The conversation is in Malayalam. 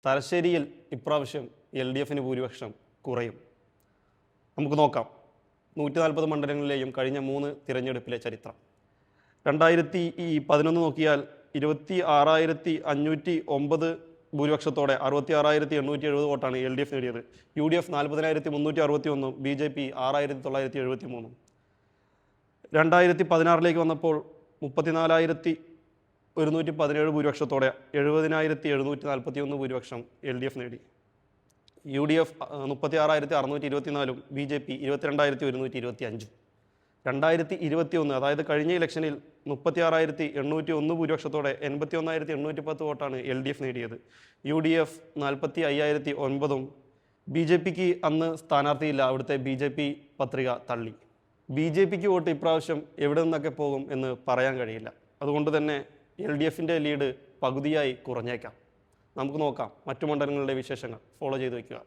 തലശ്ശേരിയിൽ ഇപ്രാവശ്യം LDFന് ഭൂരിപക്ഷം കുറയും. നമുക്ക് നോക്കാം 140 മണ്ഡലങ്ങളിലെയും കഴിഞ്ഞ 3 തിരഞ്ഞെടുപ്പിലെ ചരിത്രം. 2011 നോക്കിയാൽ 26,509 ഭൂരിപക്ഷത്തോടെ 66,870 വോട്ടാണ് LDF നേടിയത്. UDF 40,361, BJP 6,973. 2016 വന്നപ്പോൾ 34,117 ഭൂരിപക്ഷത്തോടെ 70,741 ഭൂരിപക്ഷം LDF നേടി. UDF 36,624, BJP 22,125. 2021 അതായത് കഴിഞ്ഞ ഇലക്ഷനിൽ 36,801 ഭൂരിപക്ഷത്തോടെ 81,810 വോട്ടാണ് LDF നേടിയത്. UDF 45,009. BJPക്ക് അന്ന് സ്ഥാനാർത്ഥിയില്ല, അവിടുത്തെ BJP പത്രിക തള്ളി. BJPക്ക് വോട്ട് ഇപ്രാവശ്യം എവിടെ നിന്നൊക്കെ പോകും എന്ന് പറയാൻ കഴിയില്ല. അതുകൊണ്ട് തന്നെ LDFൻ്റെ ലീഡ് പകുതിയായി കുറഞ്ഞേക്കാം. നമുക്ക് നോക്കാം മറ്റു മണ്ഡലങ്ങളുടെ വിശേഷങ്ങൾ. ഫോളോ ചെയ്ത് വയ്ക്കുക.